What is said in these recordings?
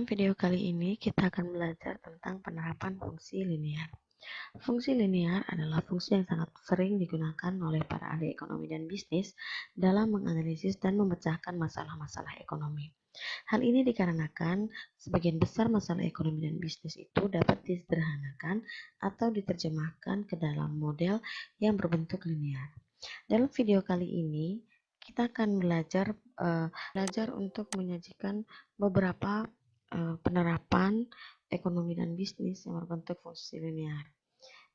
video kali ini kita akan belajar tentang penerapan fungsi linear. Fungsi linear adalah fungsi yang sangat sering digunakan oleh para ahli ekonomi dan bisnis dalam menganalisis dan memecahkan masalah-masalah ekonomi. Hal ini dikarenakan sebagian besar masalah ekonomi dan bisnis itu dapat disederhanakan atau diterjemahkan ke dalam model yang berbentuk linear. Dalam video kali ini kita akan belajar untuk menyajikan beberapa penerapan ekonomi dan bisnis yang berbentuk fungsi linear.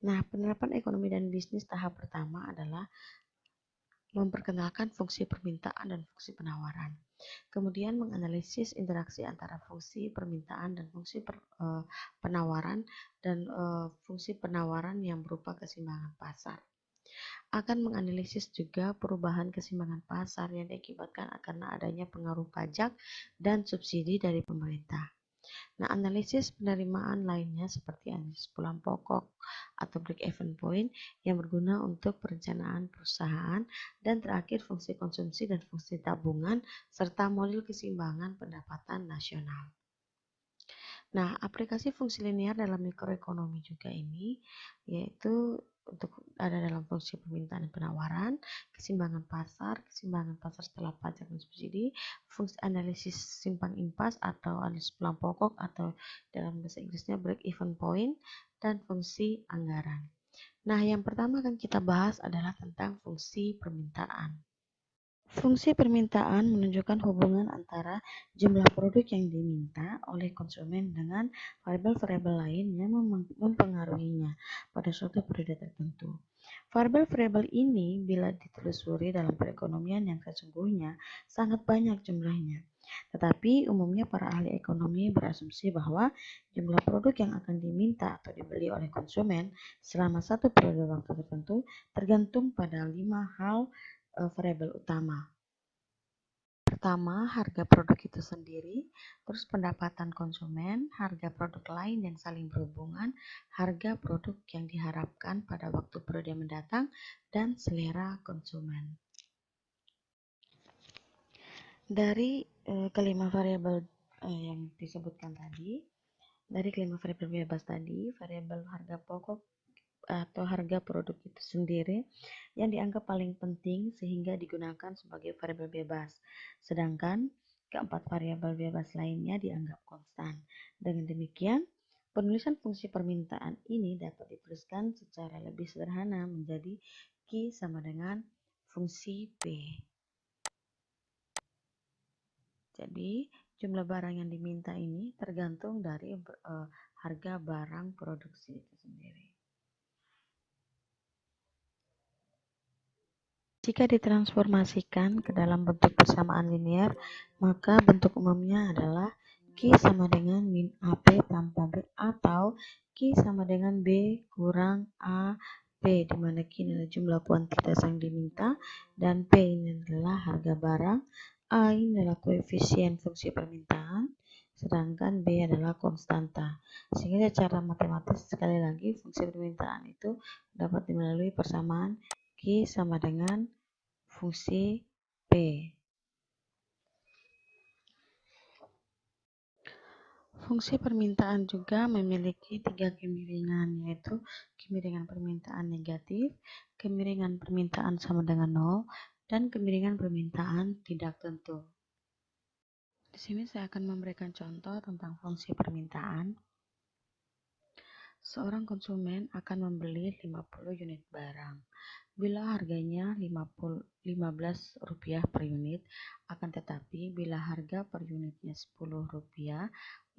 Nah, penerapan ekonomi dan bisnis tahap pertama adalah memperkenalkan fungsi permintaan dan fungsi penawaran. Kemudian menganalisis interaksi antara fungsi permintaan dan fungsi penawaran dan fungsi penawaran yang berupa keseimbangan pasar. Akan menganalisis juga perubahan keseimbangan pasar yang diakibatkan karena adanya pengaruh pajak dan subsidi dari pemerintah. Nah, analisis penerimaan lainnya seperti analisis pulang pokok atau break-even point yang berguna untuk perencanaan perusahaan, dan terakhir fungsi konsumsi dan fungsi tabungan serta model keseimbangan pendapatan nasional. Nah, aplikasi fungsi linear dalam mikroekonomi juga ini yaitu untuk ada dalam fungsi permintaan dan penawaran, keseimbangan pasar setelah pajak dan subsidi, fungsi analisis simpang impas atau analisis pulang pokok atau dalam bahasa Inggrisnya break even point, dan fungsi anggaran. Nah, yang pertama akan kita bahas adalah tentang fungsi permintaan. Fungsi permintaan menunjukkan hubungan antara jumlah produk yang diminta oleh konsumen dengan variabel-variabel lain yang mempengaruhinya pada suatu periode tertentu. Variabel-variabel ini bila ditelusuri dalam perekonomian yang sesungguhnya sangat banyak jumlahnya. Tetapi umumnya para ahli ekonomi berasumsi bahwa jumlah produk yang akan diminta atau dibeli oleh konsumen selama satu periode waktu tertentu tergantung pada 5 hal variabel utama. Pertama, harga produk itu sendiri, terus pendapatan konsumen, harga produk lain yang saling berhubungan, harga produk yang diharapkan pada waktu periode mendatang, dan selera konsumen. Dari kelima variabel yang disebutkan tadi, dari kelima variabel bebas tadi, variabel harga pokok atau harga produk itu sendiri yang dianggap paling penting sehingga digunakan sebagai variabel bebas, sedangkan keempat variabel bebas lainnya dianggap konstan. Dengan demikian, penulisan fungsi permintaan ini dapat dituliskan secara lebih sederhana menjadi Q sama dengan fungsi P. Jadi, jumlah barang yang diminta ini tergantung dari harga barang produksi itu sendiri. Jika ditransformasikan ke dalam bentuk persamaan linear, maka bentuk umumnya adalah Q sama dengan min AP tambah B, atau Q sama dengan B kurang AP, di mana Q adalah jumlah kuantitas yang diminta dan P ini adalah harga barang, A ini adalah koefisien fungsi permintaan, sedangkan B adalah konstanta. Sehingga secara matematis sekali lagi fungsi permintaan itu dapat melalui persamaan Q sama dengan fungsi P. Fungsi permintaan juga memiliki 3 kemiringan, yaitu kemiringan permintaan negatif, kemiringan permintaan sama dengan 0, dan kemiringan permintaan tidak tentu. Di sini saya akan memberikan contoh tentang fungsi permintaan. Seorang konsumen akan membeli 50 unit barang. Bila harganya Rp15 per unit, akan tetapi bila harga per unitnya Rp10,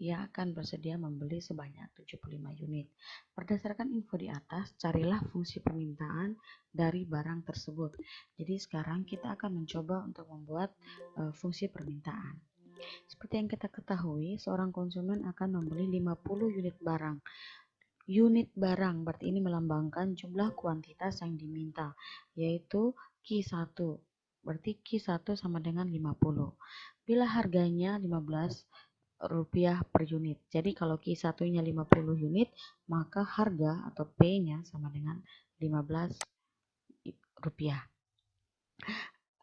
ia akan bersedia membeli sebanyak 75 unit. Berdasarkan info di atas, carilah fungsi permintaan dari barang tersebut. Jadi sekarang kita akan mencoba untuk membuat fungsi permintaan. Seperti yang kita ketahui, seorang konsumen akan membeli 50 unit barang. Unit barang berarti ini melambangkan jumlah kuantitas yang diminta, yaitu Q1. Berarti Q1 sama dengan 50. Bila harganya Rp15 per unit. Jadi kalau Q1-nya 50 unit, maka harga atau P-nya sama dengan Rp15.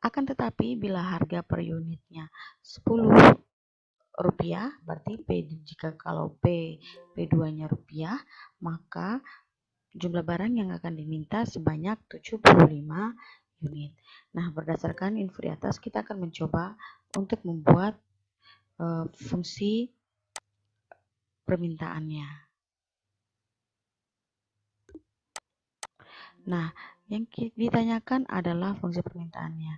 Akan tetapi bila harga per unitnya Rp10 rupiah, berarti jika kalau P2-nya rupiah, maka jumlah barang yang akan diminta sebanyak 75 unit. Nah, berdasarkan info di atas, kita akan mencoba untuk membuat fungsi permintaannya. Nah, yang ditanyakan adalah fungsi permintaannya.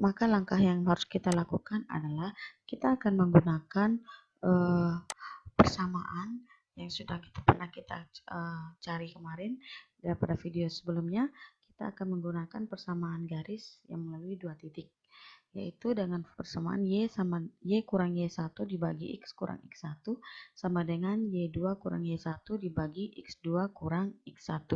Maka langkah yang harus kita lakukan adalah kita akan menggunakan persamaan yang sudah pernah kita cari kemarin daripada video sebelumnya. Kita akan menggunakan persamaan garis yang melalui dua titik, yaitu dengan persamaan Y kurang Y1 dibagi X kurang X1 sama dengan Y2 kurang Y1 dibagi X2 kurang X1.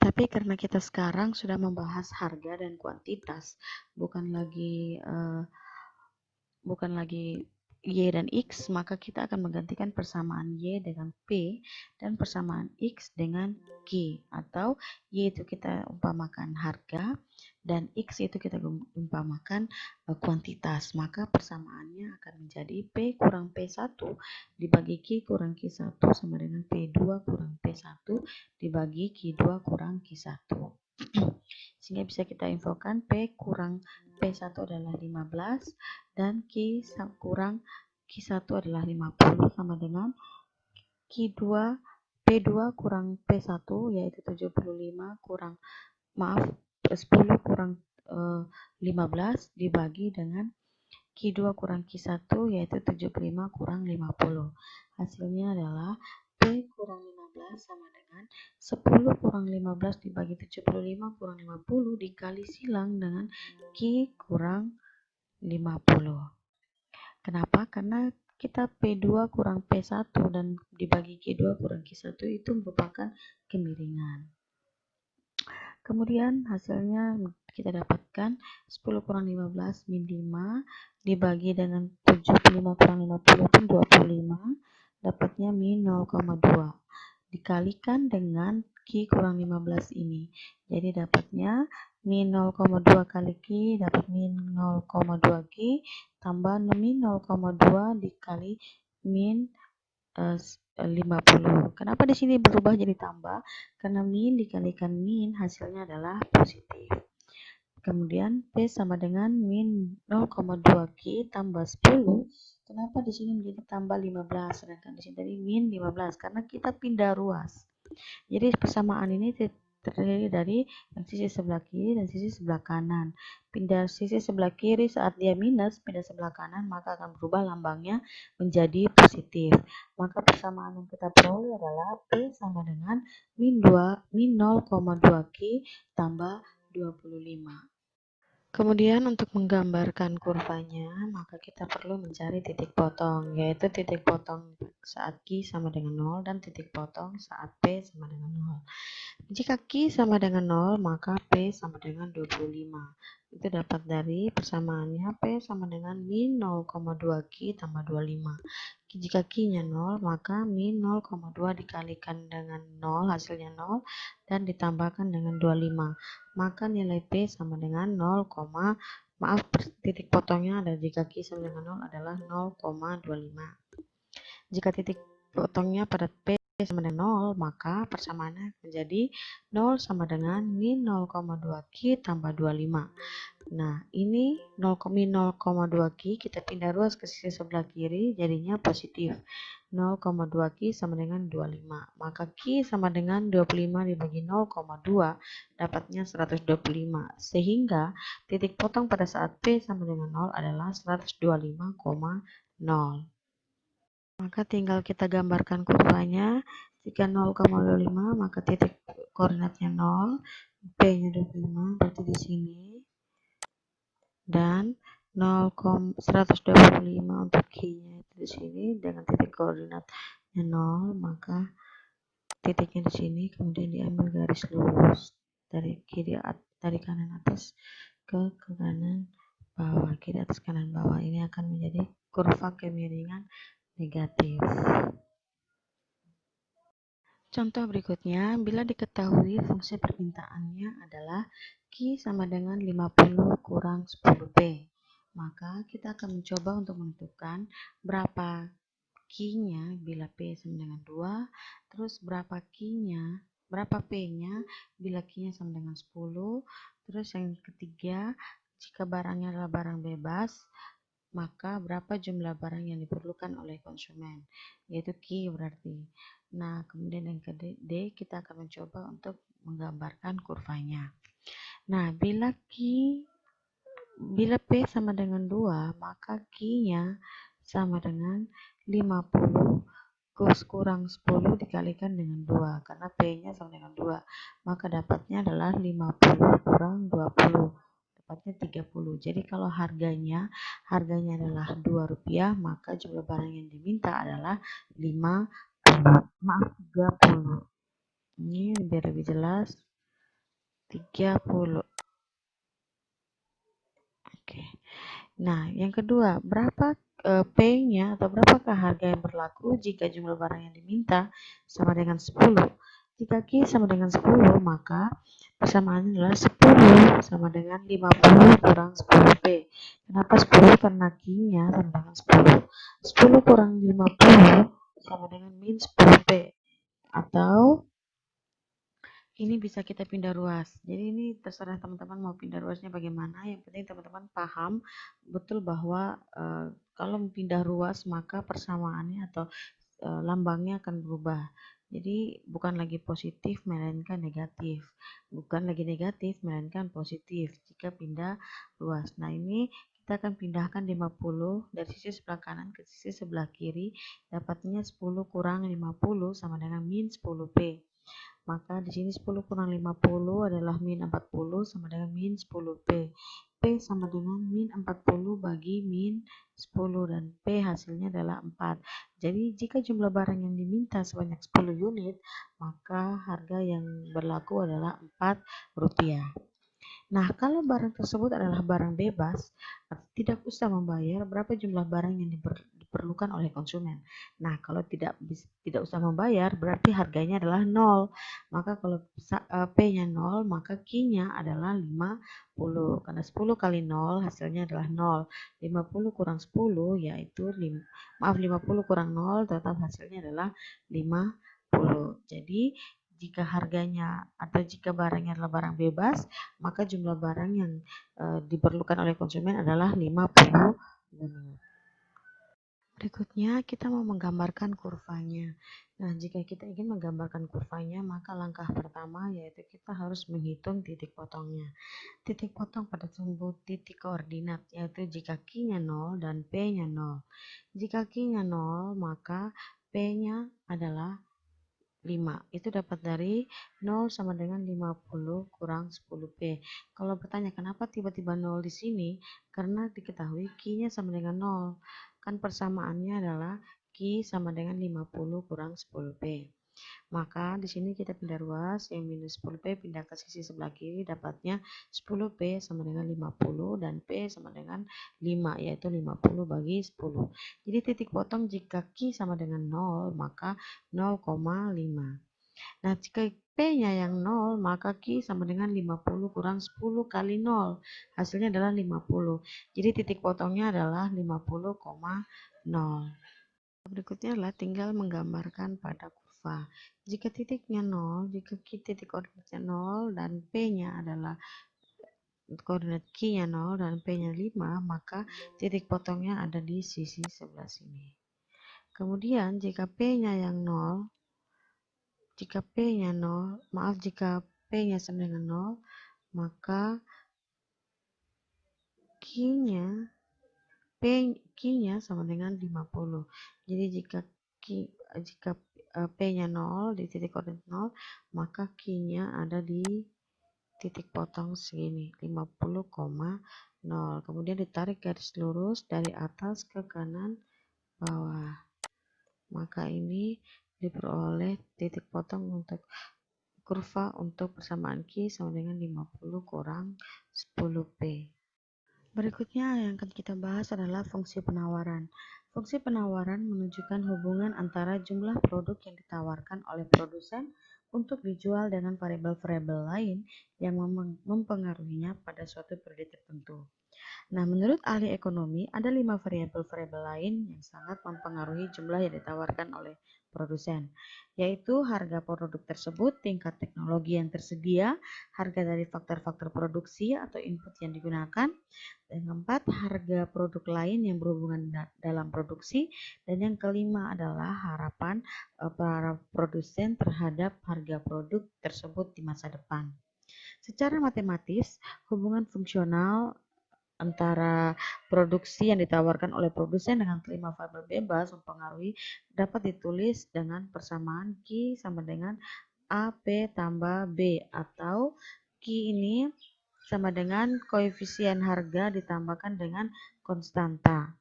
Tapi karena kita sekarang sudah membahas harga dan kuantitas, bukan lagi Y dan X, maka kita akan menggantikan persamaan Y dengan P dan persamaan X dengan Q, atau Y itu kita umpamakan harga dan X itu kita umpamakan kuantitas. Maka persamaannya akan menjadi P kurang P1 dibagi Q kurang Q1 sama dengan P2 kurang P1 dibagi Q2 kurang Q1. Sehingga bisa kita infokan P kurang P1 adalah 15 dan Q kurang Q1 adalah 50 sama dengan P2 kurang P1 yaitu 75 kurang 10 kurang 15 dibagi dengan Q2 kurang Q1 yaitu 75 kurang 50. Hasilnya adalah P kurang 15 sama dengan 10 kurang 15 dibagi 75 kurang 50 dikali silang dengan Q kurang 50. Kenapa? Karena kita P2 kurang P1 dan dibagi Q2 kurang Q1 itu merupakan kemiringan. Kemudian hasilnya kita dapatkan 10 kurang 15 min 5 dibagi dengan 75 kurang 50 pun 25, dapatnya min 0,2. Dikalikan dengan Q kurang 15 ini. Jadi dapatnya min 0,2 kali Q dapat min 0,2 Q tambah min 0,2 dikali min 50. Kenapa di sini berubah jadi tambah? Karena min dikalikan min hasilnya adalah positif. Kemudian P sama dengan min 0,2 Q tambah 10. Kenapa di sini menjadi tambah 15 sedangkan di sini tadi min 15? Karena kita pindah ruas. Jadi persamaan ini terdiri dari sisi sebelah kiri dan sisi sebelah kanan. Pindah sisi sebelah kiri saat dia minus, pindah sebelah kanan maka akan berubah lambangnya menjadi positif. Maka persamaan yang kita peroleh adalah P sama dengan min 0,2 Q tambah 25. Kemudian untuk menggambarkan kurvanya, maka kita perlu mencari titik potong, yaitu titik potong saat Q sama dengan 0 dan titik potong saat P sama dengan 0. Jika Q sama dengan 0, maka P sama dengan 25. Itu dapat dari persamaannya P sama dengan min 0,2 Q tambah 25. Jika Q-nya 0, maka min 0,2 dikalikan dengan 0, hasilnya 0, dan ditambahkan dengan 25. Maka nilai P sama dengan 0, titik potongnya ada jika Q sama dengan 0 adalah 0,25. Jika titik potongnya pada P sama dengan 0, maka persamaannya menjadi 0 sama dengan min 0,2 Q tambah 25. Nah, ini min 0,2 Q kita pindah ruas ke sisi sebelah kiri jadinya positif. 0,2 Q sama dengan 25. Maka Q sama dengan 25 dibagi 0,2 dapatnya 125. Sehingga titik potong pada saat P sama dengan 0 adalah 125,0. Maka tinggal kita gambarkan kurvanya. Jika 0,25 maka titik koordinatnya 0, P-nya 25 berarti di sini. Dan 125 untuk Q-nya itu di sini dengan titik koordinatnya 0, maka titiknya di sini kemudian diambil garis lurus dari kanan atas ke kanan bawah, kiri atas kanan bawah. Ini akan menjadi kurva kemiringan negatif. Contoh berikutnya, bila diketahui fungsi permintaannya adalah Q sama dengan 50 kurang 10P, maka kita akan mencoba untuk menentukan berapa Q-nya bila P sama dengan 2, terus berapa P-nya bila Q-nya sama dengan 10, terus yang ketiga, jika barangnya adalah barang bebas, maka berapa jumlah barang yang diperlukan oleh konsumen, yaitu Q berarti. Nah, kemudian yang D, kita akan mencoba untuk menggambarkan kurvanya. Nah, bila P sama dengan 2, maka Q-nya sama dengan 50 kurang 10 dikalikan dengan 2, karena P-nya sama dengan 2. Maka dapatnya adalah 50 kurang 20, dapatnya 30. Jadi kalau harganya adalah Rp2, maka jumlah barang yang diminta adalah 30. Ini biar lebih jelas, 30. Oke. Nah, yang kedua, berapa P-nya atau berapakah harga yang berlaku jika jumlah barang yang diminta sama dengan 10? Jika Q sama dengan 10, maka persamaannya adalah 10 sama dengan 50 kurang 10P. Kenapa 10? Karena Q-nya sama dengan 10. 10 kurang 50 sama dengan min 10P. Atau ini bisa kita pindah ruas. Jadi ini terserah teman-teman mau pindah ruasnya bagaimana. Yang penting teman-teman paham betul bahwa kalau pindah ruas maka persamaannya atau lambangnya akan berubah. Jadi bukan lagi positif melainkan negatif. Bukan lagi negatif melainkan positif jika pindah ruas. Nah, ini kita akan pindahkan 50 dari sisi sebelah kanan ke sisi sebelah kiri. Dapatnya 10 kurang 50 sama dengan min 10P. Maka di sini 10 kurang 50 adalah min 40 sama dengan min 10P. P sama dengan min 40 bagi min 10 dan P hasilnya adalah 4. Jadi jika jumlah barang yang diminta sebanyak 10 unit, maka harga yang berlaku adalah Rp4. Nah, kalau barang tersebut adalah barang bebas, tidak usah membayar berapa jumlah barang yang diperlukan oleh konsumen. Nah, kalau tidak usah membayar, berarti harganya adalah 0. Maka kalau P-nya 0, maka Q-nya adalah 50. Karena 10 kali 0 hasilnya adalah 0. 50 kurang 10 yaitu 50 kurang 0 tetap hasilnya adalah 50. Jadi jika harganya atau jika barangnya adalah barang bebas, maka jumlah barang yang diperlukan oleh konsumen adalah 50 unit. Berikutnya kita mau menggambarkan kurvanya. Nah, jika kita ingin menggambarkan kurvanya, maka langkah pertama yaitu kita harus menghitung titik potongnya. Titik potong pada sumbu titik koordinat yaitu jika Q-nya 0 dan P-nya 0. Jika Q-nya 0, maka P-nya adalah 5. Itu dapat dari 0 sama dengan 50 kurang 10P. Kalau bertanya kenapa tiba-tiba 0 di sini? Karena diketahui Q-nya sama dengan 0. Kan persamaannya adalah Q sama dengan 50 kurang 10P. Maka di sini kita pindah ruas, yang minus 10P pindah ke sisi sebelah kiri, dapatnya 10P sama dengan 50 dan P sama dengan 5, yaitu 50 bagi 10. Jadi titik potong jika Q sama dengan 0, maka 0,5. Nah, jika P-nya yang 0, maka Q sama dengan 50 kurang 10 kali 0. Hasilnya adalah 50. Jadi titik potongnya adalah 50,0. Berikutnya adalah tinggal menggambarkan pada kurva. Jika titiknya 0, jika titik koordinatnya 0 dan P-nya adalah koordinat Q-nya 0 dan P-nya 5, maka titik potongnya ada di sisi sebelah sini. Kemudian jika P-nya yang 0, jika P-nya sama dengan 0, maka Q-nya sama dengan 50. Jadi jika P-nya 0 di titik koordinat 0, maka Q-nya ada di titik potong segini, 50,0. Kemudian ditarik garis lurus dari atas ke kanan bawah. Maka ini diperoleh titik potong untuk kurva untuk persamaan Q sama dengan 50 kurang 10P. Berikutnya yang akan kita bahas adalah fungsi penawaran. Fungsi penawaran menunjukkan hubungan antara jumlah produk yang ditawarkan oleh produsen untuk dijual dengan variabel-variabel lain yang mempengaruhinya pada suatu periode tertentu. Nah, menurut ahli ekonomi, ada 5 variabel-variabel lain yang sangat mempengaruhi jumlah yang ditawarkan oleh produsen, yaitu harga produk tersebut, tingkat teknologi yang tersedia, harga dari faktor-faktor produksi atau input yang digunakan, dan keempat, harga produk lain yang berhubungan dalam produksi, dan yang kelima adalah harapan para produsen terhadap harga produk tersebut di masa depan. Secara matematis, hubungan fungsional antara produksi yang ditawarkan oleh produsen dengan kelima variabel bebas mempengaruhi dapat ditulis dengan persamaan Q sama dengan AP tambah B, atau Q ini sama dengan koefisien harga ditambahkan dengan konstanta.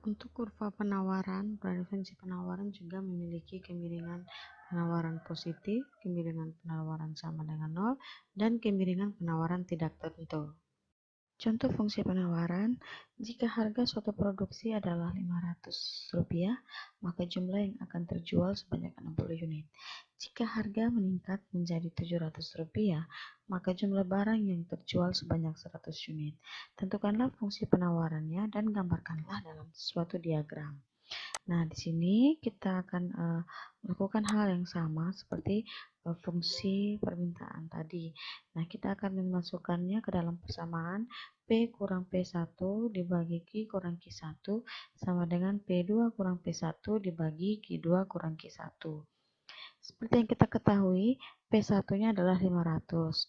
Untuk kurva penawaran, preferensi penawaran juga memiliki kemiringan penawaran positif, kemiringan penawaran sama dengan 0, dan kemiringan penawaran tidak tentu. Contoh fungsi penawaran, jika harga suatu produksi adalah Rp500, maka jumlah yang akan terjual sebanyak 60 unit. Jika harga meningkat menjadi Rp700, maka jumlah barang yang terjual sebanyak 100 unit. Tentukanlah fungsi penawarannya dan gambarkanlah dalam suatu diagram. Nah, di sini kita akan melakukan hal yang sama seperti fungsi permintaan tadi. Nah, kita akan memasukkannya ke dalam persamaan P kurang P1 dibagi Q kurang Q1 sama dengan P2 kurang P1 dibagi Q2 kurang Q1. Seperti yang kita ketahui, P1-nya adalah 500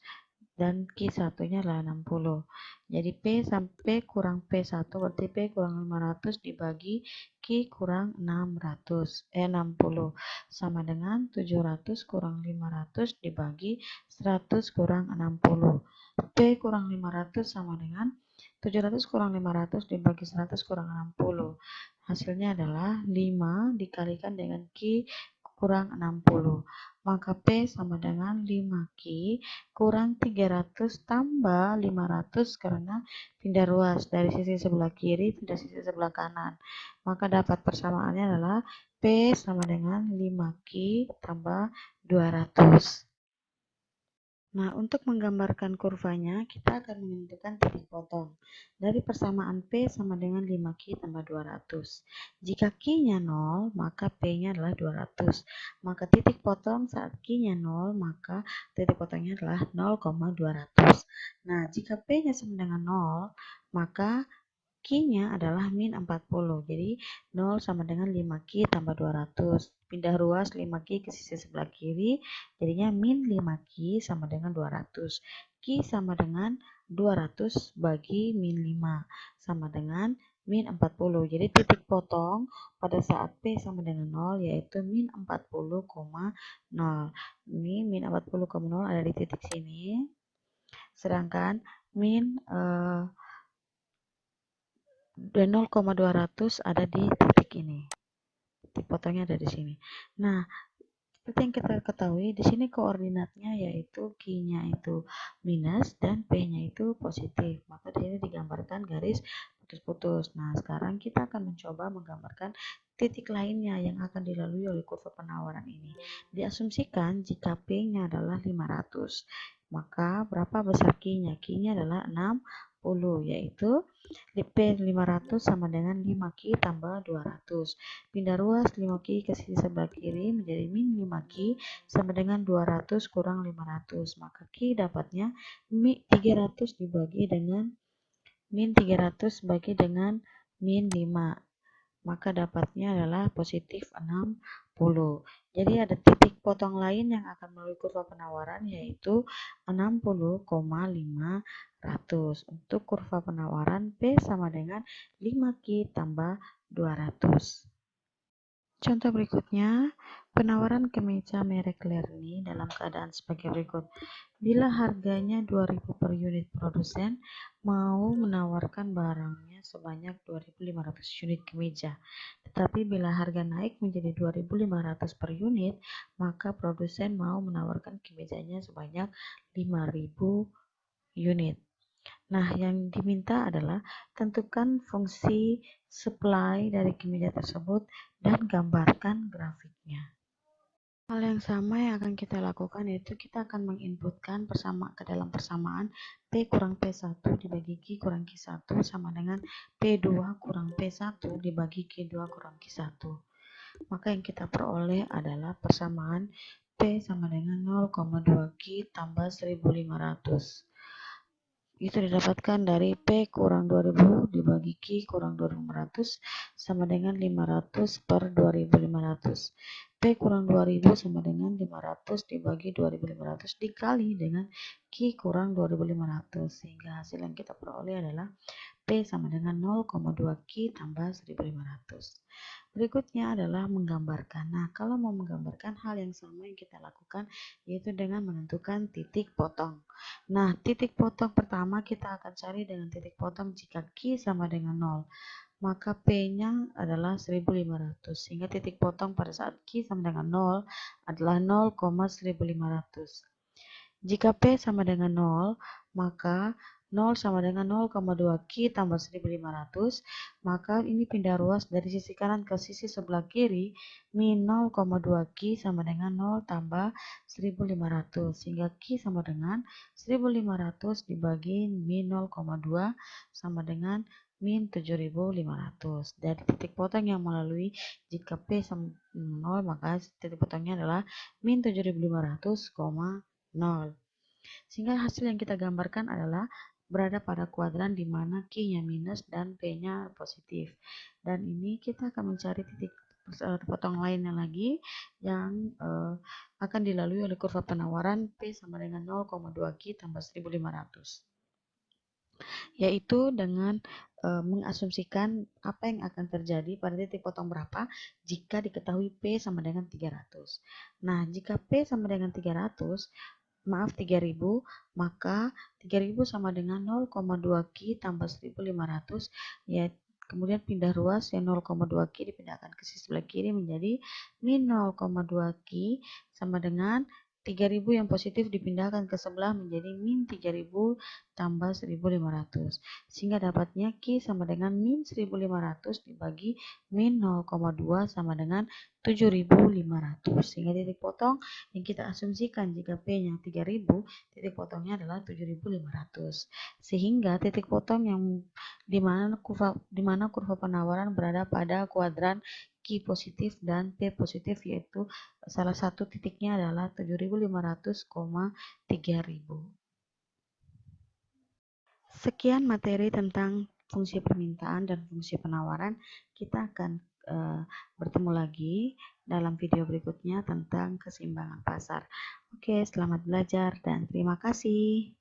dan Q1-nya adalah 60. Jadi P sampai kurang P1 berarti P kurang 500 dibagi Q kurang 60 sama dengan 700 kurang 500 dibagi 100 kurang 60. P kurang 500 sama dengan 700 kurang 500 dibagi 100 kurang 60. Hasilnya adalah 5 dikalikan dengan Q kurang 60. Maka P sama dengan 5Q kurang 300 tambah 500 karena pindah ruas dari sisi sebelah kiri pindah sisi sebelah kanan. Maka dapat persamaannya adalah P sama dengan 5Q tambah 200. Nah, untuk menggambarkan kurvanya, kita akan menentukan titik potong. Dari persamaan P sama dengan 5Q tambah 200. Jika Q-nya 0, maka P-nya adalah 200. Maka titik potong saat Q-nya 0, maka titik potongnya adalah 0,200. Nah, jika P-nya sama dengan 0, maka Q-nya adalah min 40. Jadi 0 sama dengan 5Q tambah 200. Pindah ruas 5Q ke sisi sebelah kiri, jadinya min 5Q sama dengan 200. Q sama dengan 200 bagi min 5 sama dengan min 40. Jadi titik potong pada saat P sama dengan 0 yaitu min 40,0. Ini min 40,0 ada di titik sini. Sedangkan min 0,200 ada di titik ini. Titik potongnya ada di sini. Nah, seperti yang kita ketahui, di sini koordinatnya yaitu Q-nya itu minus dan P-nya itu positif. Maka di sini digambarkan garis putus-putus. Nah, sekarang kita akan mencoba menggambarkan titik lainnya yang akan dilalui oleh kurva penawaran ini. Diasumsikan jika P-nya adalah 500, maka berapa besar Q-nya? Q-nya adalah 60, yaitu P 500 sama dengan 5Q tambah 200. Pindah ruas 5Q ke sisi sebelah kiri menjadi min 5Q sama dengan 200 kurang 500. Maka Q dapatnya 300 dibagi dengan min 300 bagi dengan min 5. Maka dapatnya adalah positif 60. Jadi ada titik potong lain yang akan melalui kurva penawaran yaitu 60,500. Untuk kurva penawaran P sama dengan 5Q tambah 200. Contoh berikutnya, penawaran kemeja merek Lerny dalam keadaan sebagai berikut. Bila harganya 2.000 per unit, produsen mau menawarkan barangnya sebanyak 2.500 unit kemeja. Tetapi bila harga naik menjadi 2.500 per unit, maka produsen mau menawarkan kemejanya sebanyak 5.000 unit. Nah, yang diminta adalah tentukan fungsi supply dari kemeja tersebut dan gambarkan grafiknya. Hal yang sama yang akan kita lakukan yaitu kita akan menginputkan ke dalam persamaan P kurang P1 dibagi Q kurang Q1 sama dengan P2 kurang P1 dibagi Q2 kurang Q1. Maka yang kita peroleh adalah persamaan P sama dengan 0,2 Q tambah 1500. Itu didapatkan dari P kurang 2000 dibagi Q kurang 2500 sama dengan 500 per 2500. P kurang 2000 sama dengan 500 dibagi 2500 dikali dengan Q kurang 2500, sehingga hasil yang kita peroleh adalah P sama dengan 0,2 Q tambah 1500. Berikutnya adalah menggambarkan. Nah, kalau mau menggambarkan hal yang sama yang kita lakukan yaitu dengan menentukan titik potong. Nah, titik potong pertama kita akan cari dengan titik potong jika Q sama dengan 0. Maka P-nya adalah 1500, sehingga titik potong pada saat Q sama dengan 0 adalah 0,1500. Jika P sama dengan 0, maka 0 sama dengan 0,2 Q tambah 1500, maka ini pindah ruas dari sisi kanan ke sisi sebelah kiri, min 0,2 Q sama dengan 0 tambah 1500, sehingga Q sama dengan 1500 dibagi min 0,2 sama dengan min 7500. Dari titik potong yang melalui jika P sama 0, maka titik potongnya adalah min 7500, 0. Sehingga hasil yang kita gambarkan adalah berada pada kuadran di mana Q-nya minus dan P-nya positif. Dan ini kita akan mencari titik potong lainnya lagi yang akan dilalui oleh kurva penawaran P sama dengan 0,2 Q tambah 1500. Yaitu dengan mengasumsikan apa yang akan terjadi pada titik potong berapa jika diketahui P sama dengan 300. Nah, jika P sama dengan 300, 3000, maka 3000 sama dengan 0,2 Q tambah 1500, ya kemudian pindah ruas yang 0,2 Q dipindahkan ke sisi sebelah kiri menjadi min 0,2 Q sama dengan 3000 yang positif dipindahkan ke sebelah menjadi min 3000 tambah 1500, sehingga dapatnya Q sama dengan min 1500 dibagi min 0,2 sama dengan 7500, sehingga titik potong yang kita asumsikan jika P-nya 3000, titik potongnya adalah 7500. Sehingga titik potong yang di mana kurva penawaran berada pada kuadran Q positif dan P positif, yaitu salah satu titiknya adalah 7500, 3000. Sekian materi tentang fungsi permintaan dan fungsi penawaran. Kita akan bertemu lagi dalam video berikutnya tentang keseimbangan pasar. Oke, selamat belajar dan terima kasih.